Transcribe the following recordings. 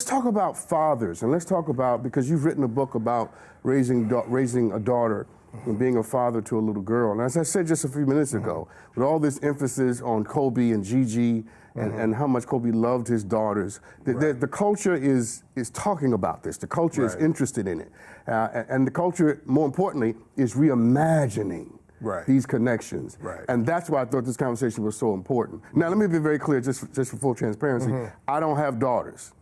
Let's talk about fathers, and let's talk about, because you've written a book about raising a daughter and being a father to a little girl. And as I said just a few minutes ago, with all this emphasis on Kobe and Gigi and how much Kobe loved his daughters, the culture is talking about this. The culture is interested in it. And the culture, more importantly, is reimagining these connections. And that's why I thought this conversation was so important. Now, let me be very clear, just for full transparency. I don't have daughters.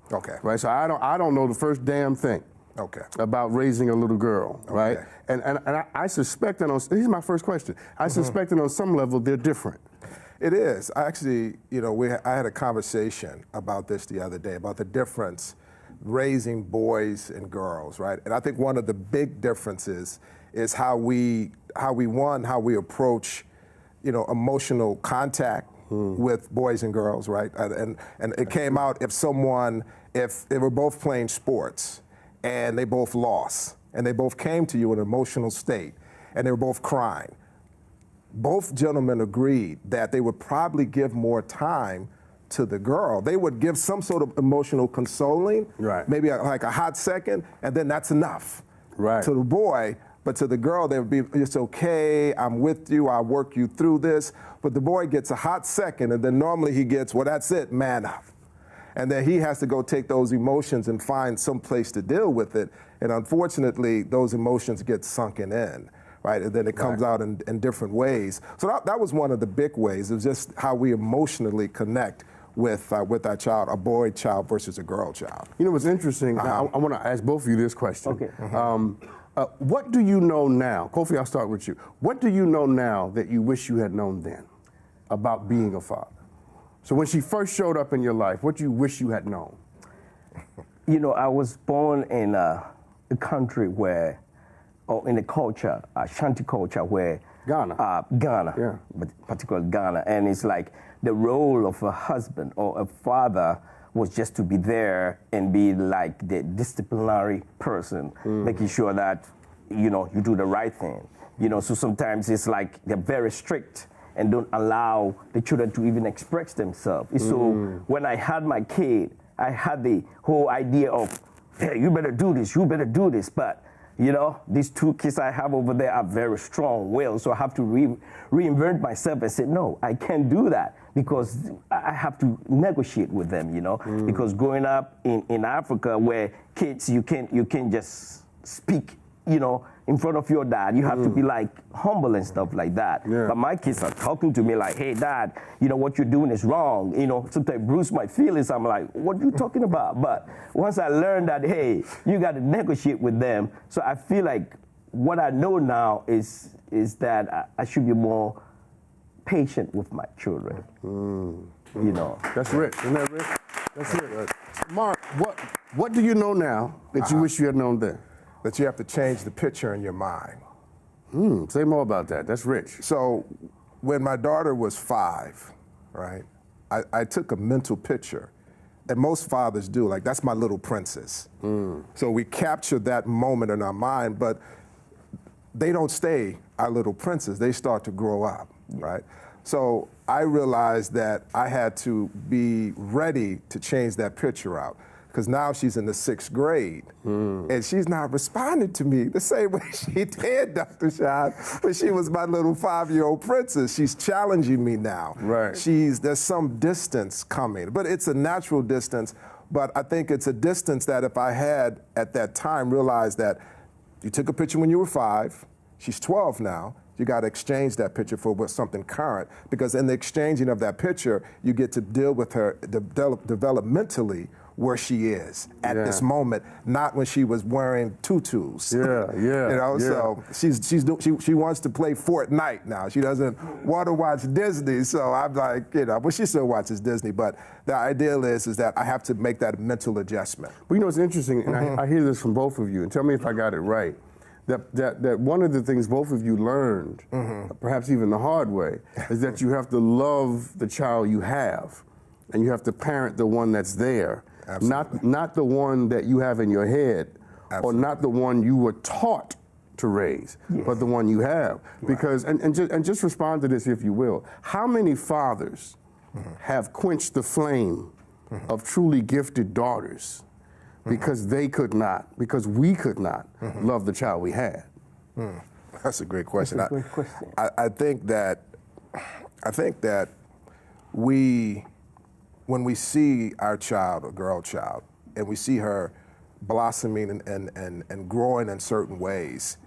Right, so I don't know the first damn thing. About raising a little girl, right? And I suspect that here's my first question. I suspect that on some level they're different. It is. I actually, I had a conversation about this the other day, about the difference raising boys and girls, right? And I think one of the big differences is how we approach, emotional contact with boys and girls, right? And it came out if they were both playing sports and they both lost and they both came to you in an emotional state and they were both crying, both gentlemen agreed that they would probably give more time to the girl. They would give some sort of emotional consoling, maybe like a hot second, and then that's enough. To the boy. But to the girl, they would be, it's okay, I'm with you, I'll work you through this. But the boy gets a hot second, and then normally he gets, well, that's it, man up. And then he has to go take those emotions and find some place to deal with it. And unfortunately, those emotions get sunken in, right? And then it comes out in different ways. So that was one of the big ways. It was just how we emotionally connect with our child, a boy child versus a girl child. You know what's interesting? I want to ask both of you this question. What do you know now? Kofi, I'll start with you. What do you know now that you wish you had known then about being a father? So when she first showed up in your life, what do you wish you had known? I was born in a country where, or in a culture, Ashanti culture, where Ghana, but particularly Ghana, and it's like the role of a husband or a father was just to be there and be like the disciplinary person, making sure that, you do the right thing. So sometimes it's like they're very strict and don't allow the children to even express themselves. So when I had my kid, I had the whole idea of, hey, you better do this, but these two kids I have over there are very strong-willed, so I have to reinvent myself and say, no, I can't do that because I have to negotiate with them, because growing up in Africa where kids, you can't just speak, in front of your dad. You have to be like humble and stuff like that. But my kids are talking to me like, hey, dad, what you're doing is wrong. Sometimes bruise my feelings. I'm like, what are you talking about? But once I learned that, hey, you got to negotiate with them. So I feel like what I know now is that I should be more patient with my children. That's rich. Isn't that rich? That's rich. Mark, what do you know now that you wish you had known then? That you have to change the picture in your mind. Say more about that. That's rich. So when my daughter was 5, right, I took a mental picture, and most fathers do, like, that's my little princess. So we capture that moment in our mind, but they don't stay our little princess. They start to grow up, right? So I realized that I had to be ready to change that picture out. Because now she's in the 6th grade, and she's not responding to me the same way she did, Dr. Sean, when she was my little 5-year-old princess. She's challenging me now. There's some distance coming, but it's a natural distance. But I think it's a distance that if I had at that time realized that you took a picture when you were 5, she's 12 now, you got to exchange that picture for something current, because in the exchanging of that picture, you get to deal with her developmentally where she is at this moment, not when she was wearing tutus. So she wants to play Fortnite now. She doesn't want to watch Disney. So I'm like, well, she still watches Disney, but the ideal is that I have to make that mental adjustment. Well, it's interesting, and I hear this from both of you, and tell me if I got it right. That one of the things both of you learned, perhaps even the hard way, is that you have to love the child you have, and you have to parent the one that's there. Not the one that you have in your head, or not the one you were taught to raise, but the one you have. Because and just respond to this if you will. How many fathers have quenched the flame of truly gifted daughters because they could not, because we could not love the child we had? That's a great question. That's a great question. I think that when we see our child, a girl child, and we see her blossoming and growing in certain ways,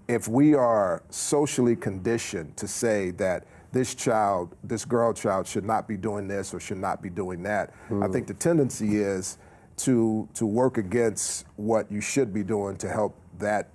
if we are socially conditioned to say that this girl child should not be doing this or should not be doing that, I think the tendency is to work against what you should be doing to help that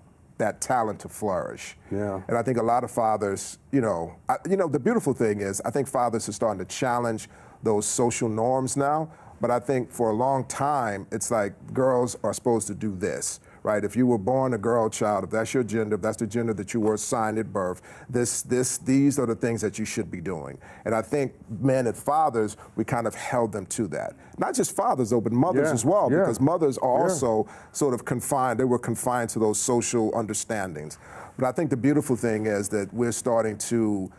talent to flourish. Yeah. And I think a lot of fathers, the beautiful thing is I think fathers are starting to challenge those social norms now, but I think for a long time, it's like girls are supposed to do this, right? If you were born a girl child, if that's your gender, if that's the gender that you were assigned at birth, these are the things that you should be doing. And I think men and fathers, we kind of held them to that. Not just fathers though, but mothers as well, because mothers are also sort of confined, they were confined to those social understandings. But I think the beautiful thing is that we're starting to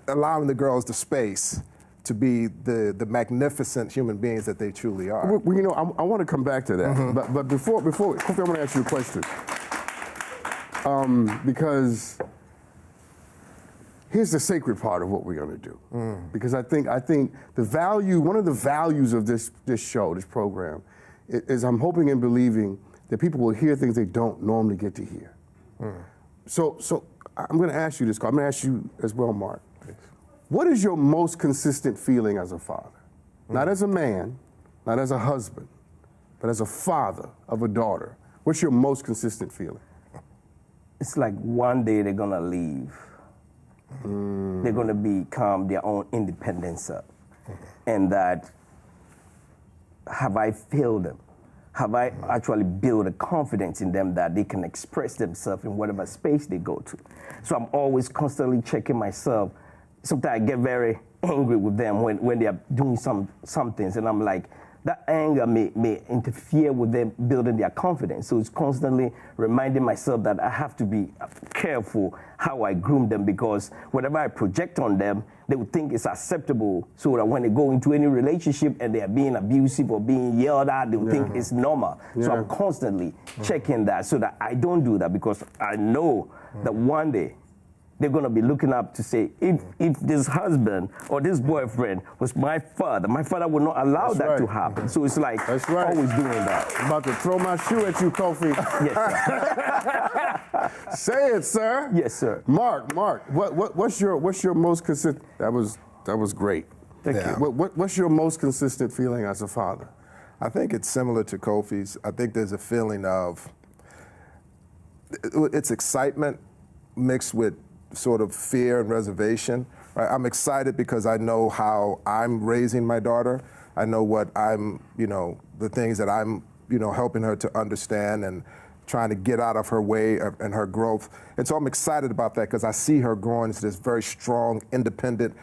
allowing the girls the space to be the magnificent human beings that they truly are. Well, I want to come back to that, but before, Kofi, I want to ask you a question. Because here's the sacred part of what we're going to do. Because I think one of the values of this show, this program, is I'm hoping and believing that people will hear things they don't normally get to hear. So I'm going to ask you this. I'm going to ask you as well, Mark. What is your most consistent feeling as a father? Not as a man, not as a husband, but as a father of a daughter. What's your most consistent feeling? It's like one day they're gonna leave. They're gonna become their own independence. And that, have I failed them? Have I actually built a confidence in them that they can express themselves in whatever space they go to? So I'm always constantly checking myself. Sometimes I get very angry with them when they are doing some things, and I'm like, that anger may interfere with them building their confidence. So it's constantly reminding myself that I have to be careful how I groom them, because whatever I project on them, they would think it's acceptable, so that when they go into any relationship and they are being abusive or being yelled at, they would think it's normal. So I'm constantly checking that so that I don't do that, because I know that one day they're going to be looking up to say, if this husband or this boyfriend was my father would not allow that to happen. So it's like always doing that. I'm about to throw my shoe at you, Kofi. Yes, sir. Say it, sir. Yes, sir. Mark, what's your most consistent? That was great. Thank you. What's your most consistent feeling as a father? I think it's similar to Kofi's. I think there's a feeling of, it's excitement mixed with sort of fear and reservation. Right? I'm excited because I know how I'm raising my daughter. I know what I'm, the things that I'm, helping her to understand and trying to get out of her way and her growth. And so I'm excited about that because I see her growing into this very strong, independent,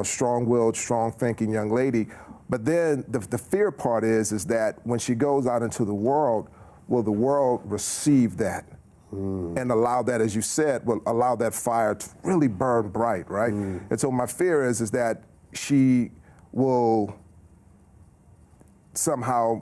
strong-willed, strong-thinking young lady. But then the fear part is that when she goes out into the world, will the world receive that? And allow that, as you said, will allow that fire to really burn bright, right? And so my fear is that she will somehow,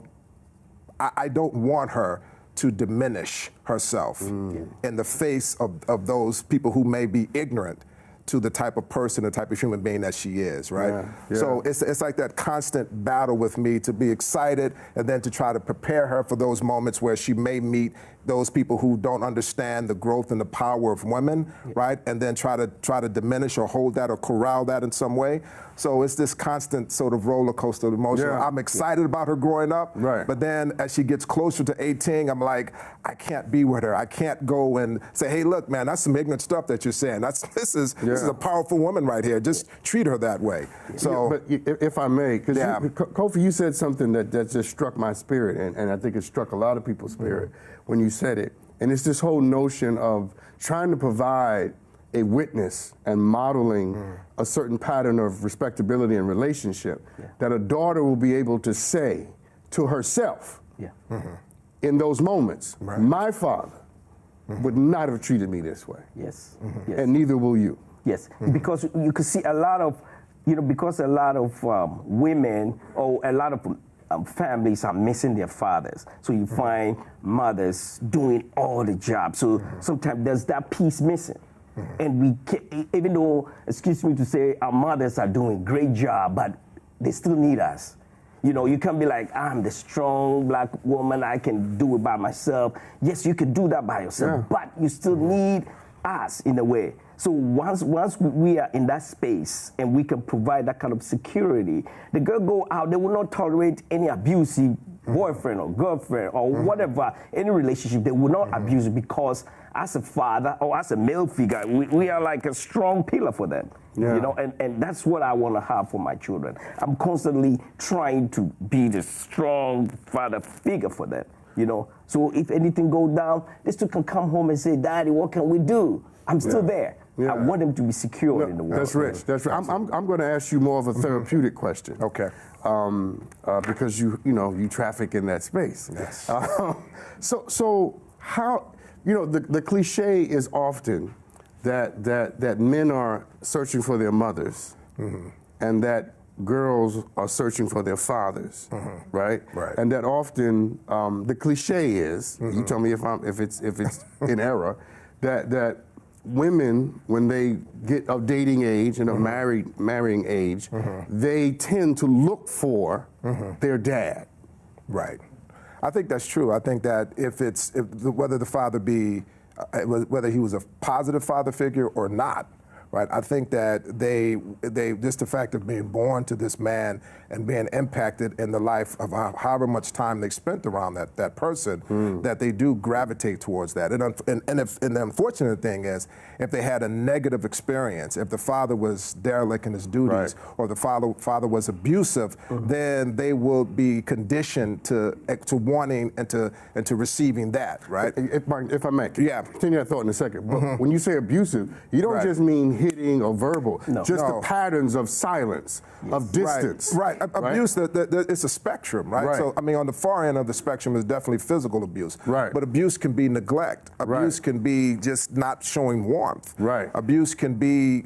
I don't want her to diminish herself in the face of those people who may be ignorant to the type of person, the type of human being that she is, right? Yeah. So it's like that constant battle with me to be excited and then to try to prepare her for those moments where she may meet those people who don't understand the growth and the power of women, right? And then try to diminish or hold that or corral that in some way. So it's this constant sort of roller coaster of emotion. I'm excited about her growing up, but then as she gets closer to 18, I'm like, I can't be with her. I can't go and say, hey, look, man, that's some ignorant stuff that you're saying. This is a powerful woman right here. Just treat her that way. So, but if I may, because Kofi, you said something that just struck my spirit, and I think it struck a lot of people's spirit when you said it. And it's this whole notion of trying to provide a witness and modeling a certain pattern of respectability and relationship that a daughter will be able to say to herself in those moments, my father would not have treated me this way. Yes. And neither will you. Yes, because you can see a lot of, because a lot of women or a lot of families are missing their fathers. So you find mothers doing all the jobs. So sometimes there's that piece missing. And we can, even though, excuse me to say, our mothers are doing a great job, but they still need us. You know, you can't be like, I'm the strong black woman, I can do it by myself. Yes, you can do that by yourself, but you still need us in a way. So once we are in that space and we can provide that kind of security, the girl go out, they will not tolerate any abusive boyfriend or girlfriend or whatever, any relationship, they will not abuse it, because as a father or as a male figure, we are like a strong pillar for them. You know, and that's what I want to have for my children. I'm constantly trying to be the strong father figure for them, you know. So if anything goes down, they still can come home and say, Daddy, what can we do? I'm still there. I want them to be secure in the world. That's rich. That's right. I'm going to ask you more of a therapeutic question. Okay. Because you traffic in that space. Yes. So how, the cliche is often that men are searching for their mothers, and that girls are searching for their fathers, right? Right. And that often the cliche is, you tell me if it's in error, that women, when they get of dating age and of marrying age, they tend to look for their dad. Right. I think that's true. I think that whether the father be, whether he was a positive father figure or not, right? I think that they just the fact of being born to this man and being impacted in the life of however much time they spent around that person, that they do gravitate towards that. And the unfortunate thing is, if they had a negative experience, if the father was derelict in his duties, or the father was abusive, then they will be conditioned to wanting and to receiving that, right? If I may, continue that thought in a second. But when you say abusive, you don't just mean hitting or verbal, just the patterns of silence, of distance. Right. Abuse, it's a spectrum, right? So, I mean, on the far end of the spectrum is definitely physical abuse. Right. But abuse can be neglect. Abuse can be just not showing warmth. Right. Abuse can be,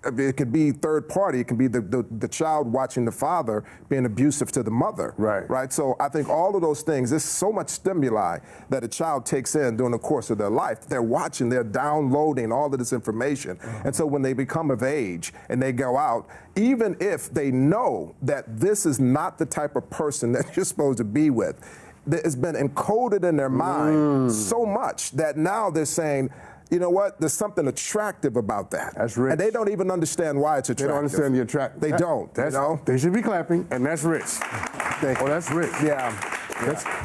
it can be third party. It can be the child watching the father being abusive to the mother. Right. Right. So I think all of those things, there's so much stimuli that a child takes in during the course of their life. They're watching, they're downloading all of this information. And so when they become of age and they go out, even if they know that this is not the type of person that you're supposed to be with, it's been encoded in their mind so much that now they're saying, you know what, there's something attractive about that. That's rich. And they don't even understand why it's attractive. They don't understand the attract. They don't. They should be clapping, and that's rich. That's rich.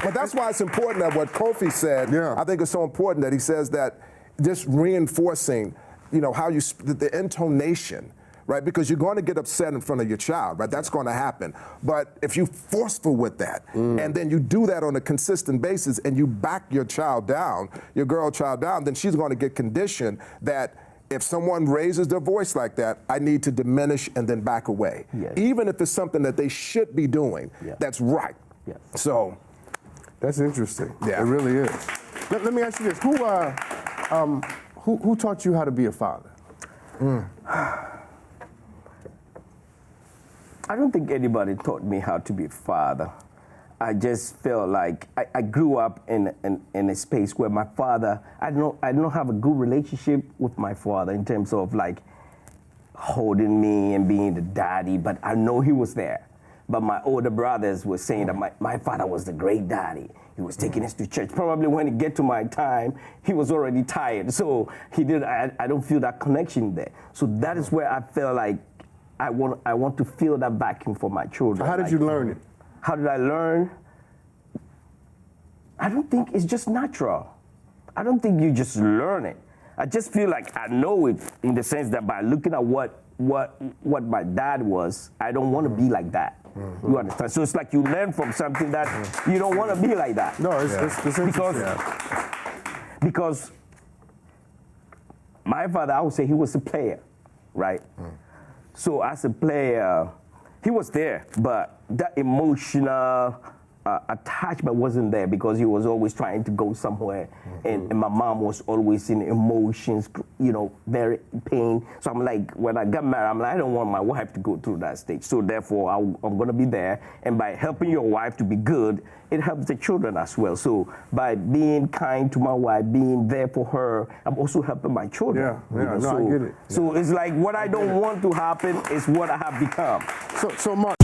But that's why it's important that what Kofi said, I think it's so important that he says that just reinforcing, how the intonation, right? Because you're going to get upset in front of your child, right? That's going to happen. But if you're forceful with that, and then you do that on a consistent basis, and you back your child down, your girl child down, then she's going to get conditioned that if someone raises their voice like that, I need to diminish and then back away. Even if it's something that they should be doing, that's right. So that's interesting. It really is. Let me ask you this: who taught you how to be a father? I don't think anybody taught me how to be a father. I just felt like I grew up in a space where my father, I don't have a good relationship with my father in terms of like holding me and being the daddy, but I know he was there. But my older brothers were saying that my father was the great daddy. He was taking us to church. Probably when it get to my time, he was already tired. So I don't feel that connection there. So that is where I felt like I want to feel that vacuum for my children. How did you learn it? How did I learn? I don't think it's just natural. I don't think you just learn it. I just feel like I know it in the sense that by looking at what my dad was, I don't want to be like that. You understand? So it's like you learn from something that you don't want to be like that. No, it's because my father, I would say he was a player, right? So as a player, he was there, but that emotional attachment wasn't there because he was always trying to go somewhere, and my mom was always in emotions, very pain. So I'm like, when I got married, I'm like, I don't want my wife to go through that stage. So therefore, I'm going to be there, and by helping your wife to be good, it helps the children as well. So by being kind to my wife, being there for her, I'm also helping my children. I get it. So it's like what I don't want to happen is what I have become. So Mark,